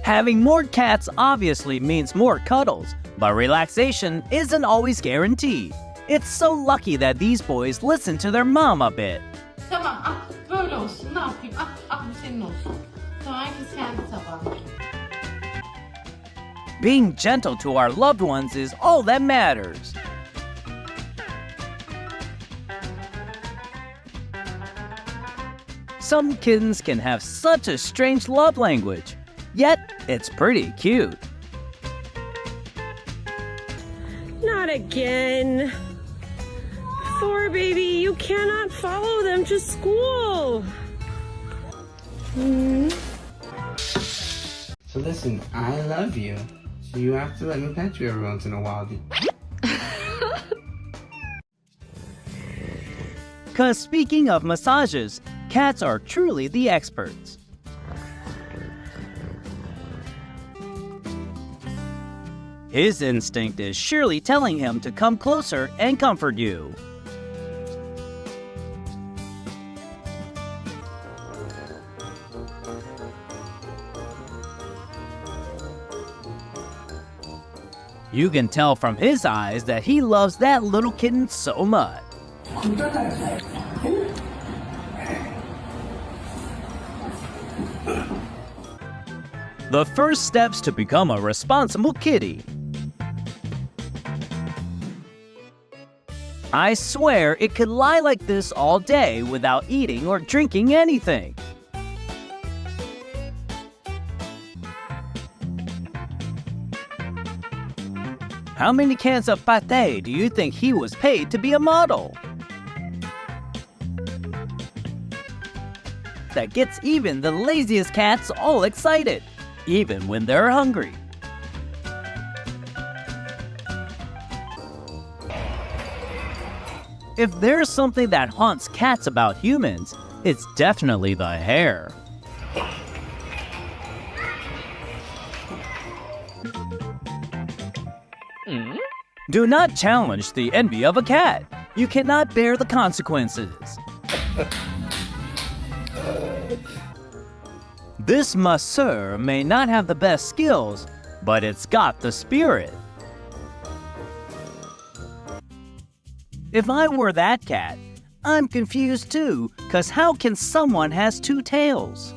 Having more cats obviously means more cuddles, but relaxation isn't always guaranteed. It's so lucky that these boys listen to their mom a bit. Tamam, böyle olsun. Ne yapayım? Bu senin olsun. Tamam, herkes kendi tabağı. Being gentle to our loved ones is all that matters. Some kittens can have such a strange love language, yet it's pretty cute. Not again. Thor, baby, you cannot follow them to school. So listen, I love you. So you have to let me pet you every once in a while. 'Cause speaking of massages, cats are truly the experts. His instinct is surely telling him to come closer and comfort you. You can tell from his eyes that he loves that little kitten so much. The first steps to become a responsible kitty. I swear it could lie like this all day without eating or drinking anything. How many cans of pâté do you think he was paid to be a model? That gets even the laziest cats all excited, even when they're hungry. If there's something that haunts cats about humans, it's definitely the hair. Do not challenge the envy of a cat. You cannot bear the consequences. This masseur may not have the best skills, but it's got the spirit. If I were that cat, I'm confused too, 'cause how can someone has two tails?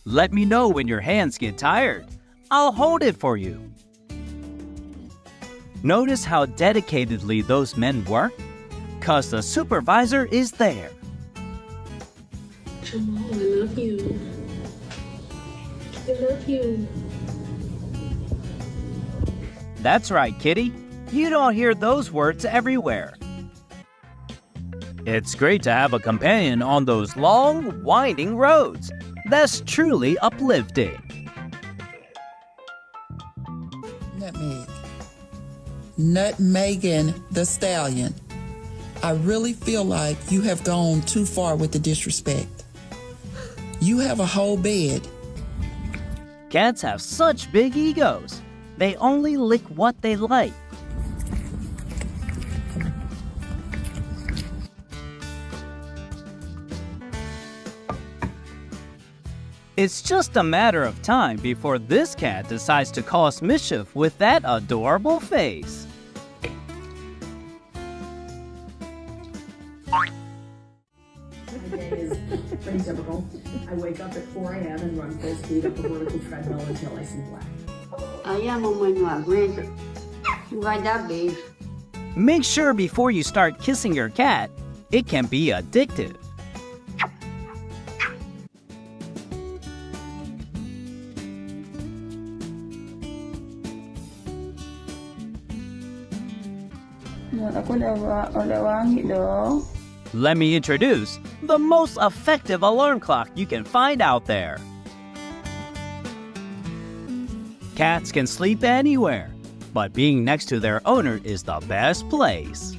Let me know when your hands get tired. I'll hold it for you. Notice how dedicatedly those men work? 'Cause the supervisor is there. Jamal, I love you. I love you. That's right, kitty. You don't hear those words everywhere. It's great to have a companion on those long, winding roads. That's truly uplifting. Nutmegging the stallion. I really feel like you have gone too far with the disrespect. You have a whole bed. Cats have such big egos. They only lick what they like. It's just a matter of time before this cat decides to cause mischief with that adorable face. My day is pretty typical. I wake up at 4 a.m. and run full speed up a vertical treadmill until I see black. Aí a mamãe não aguenta, vai dar beijo. Make sure before you start kissing your cat, it can be addictive. Let me introduce the most effective alarm clock you can find out there. Cats can sleep anywhere, but being next to their owner is the best place.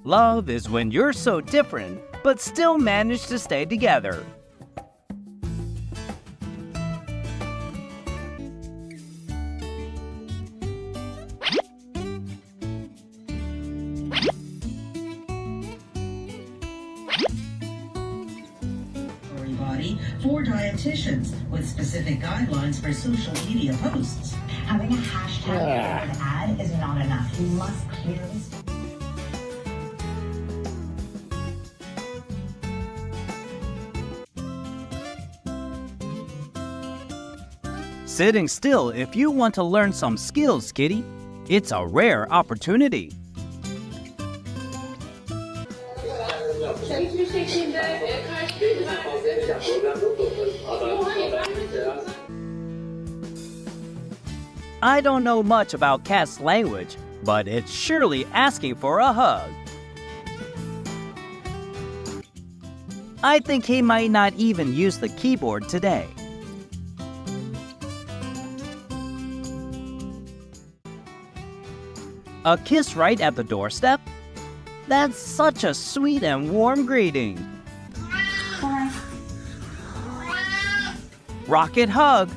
Love is when you're so different, but still manage to stay together. body for dietitians with specific guidelines for social media posts. Having a hashtag for an ad is not enough. You must clearly state. Sitting still if you want to learn some skills, kitty. It's a rare opportunity. I don't know much about cat's language, but it's surely asking for a hug. I think he might not even use the keyboard today. A kiss right at the doorstep? That's such a sweet and warm greeting. Rocket hug,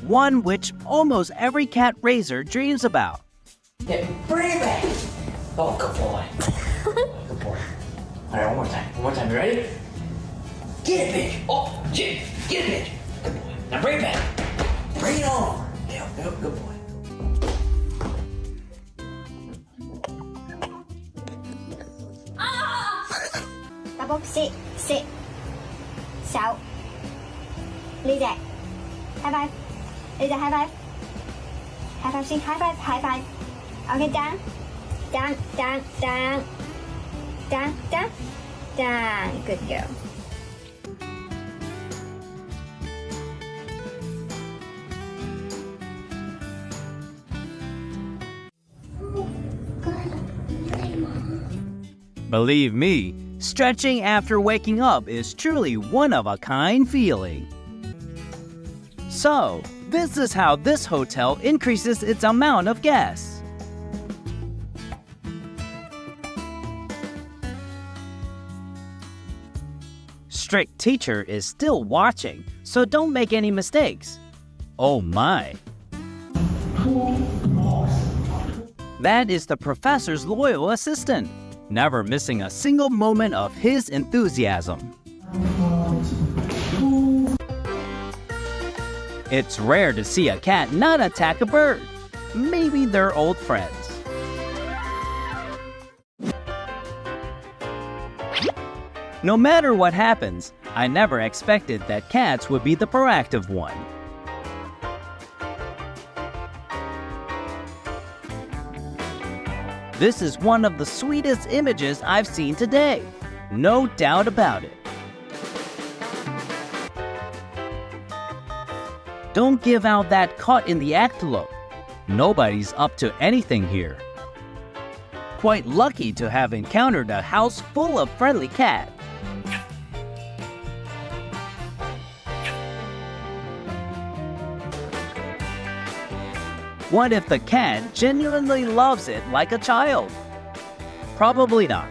one which almost every cat raiser dreams about. Yeah, bring it back. Oh, good boy. Good boy. All right, one more time. One more time. You ready? Get it, bitch. Oh, get it, bitch. Good boy. Now bring it back. Bring it on. Yeah, good boy. Double sit. Shout. Lizzie. High five. Lizzie, high five. High five, see? High five, high five. Okay, down. Down. Good girl. Believe me, stretching after waking up is truly one-of-a-kind feeling. So, this is how this hotel increases its amount of guests. Strict teacher is still watching, so don't make any mistakes. Oh my. That is the professor's loyal assistant, never missing a single moment of his enthusiasm. It's rare to see a cat not attack a bird. Maybe they're old friends. No matter what happens, I never expected that cats would be the proactive one. This is one of the sweetest images I've seen today. No doubt about it. Don't give out that caught in the act look. Nobody's up to anything here. Quite lucky to have encountered a house full of friendly cats. What if the cat genuinely loves it like a child? Probably not.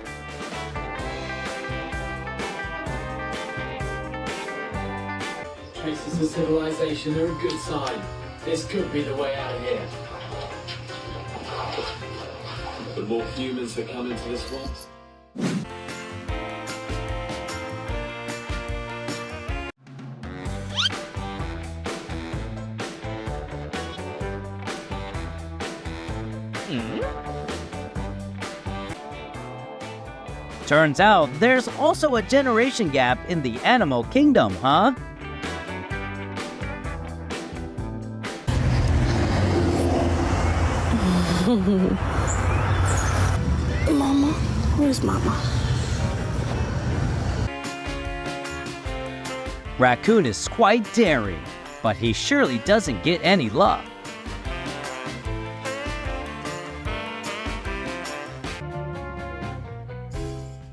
Traces of civilization are a good sign. This could be the way out of here. The more humans that come into this world. Turns out there's also a generation gap in the animal kingdom, huh? Mama? Where's Mama? Raccoon is quite daring, but he surely doesn't get any love.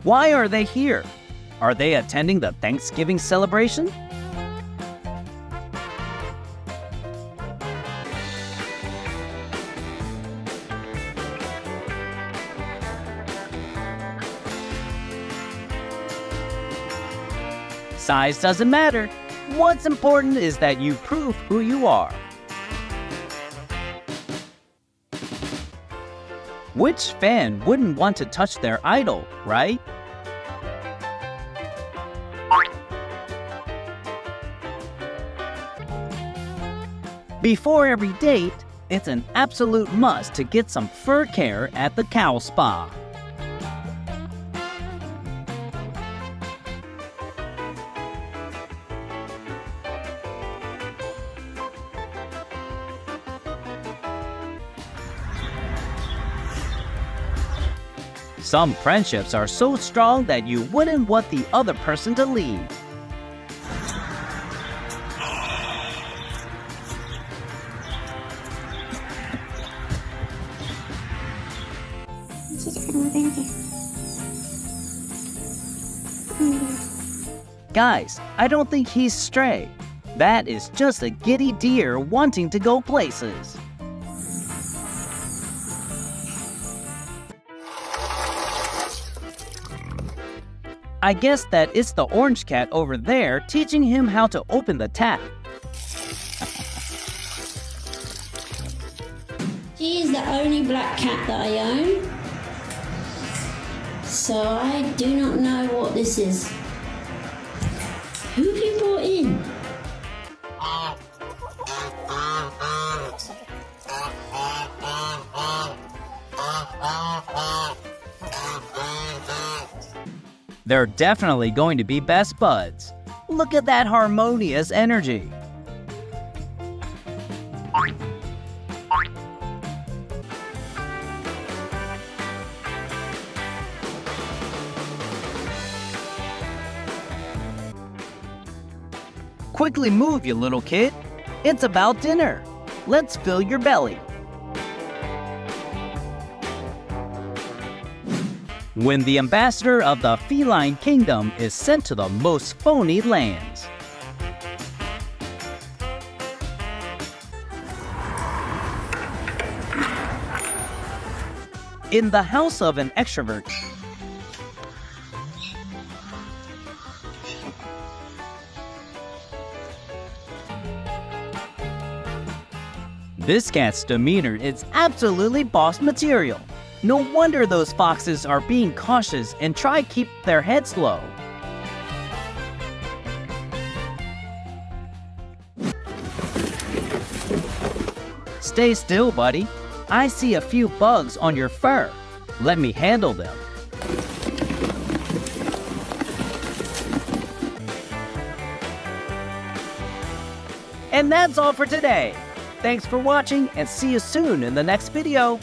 Why are they here? Are they attending the Thanksgiving celebration? Size doesn't matter. What's important is that you prove who you are. Which fan wouldn't want to touch their idol, right? Before every date, it's an absolute must to get some fur care at the cow spa. Some friendships are so strong that you wouldn't want the other person to leave. Guys, I don't think he's stray. That is just a giddy deer wanting to go places. I guess that it's the orange cat over there teaching him how to open the tap. She is the only black cat that I own, so I do not know what this is. Who have you brought in? They're definitely going to be best buds. Look at that harmonious energy. Quickly move, you little kid. It's about dinner. Let's fill your belly. When the ambassador of the feline kingdom is sent to the most phony lands. In the house of an extrovert, this cat's demeanor is absolutely boss material. No wonder those foxes are being cautious and try keep their heads low. Stay still, buddy. I see a few bugs on your fur. Let me handle them. And that's all for today. Thanks for watching and see you soon in the next video.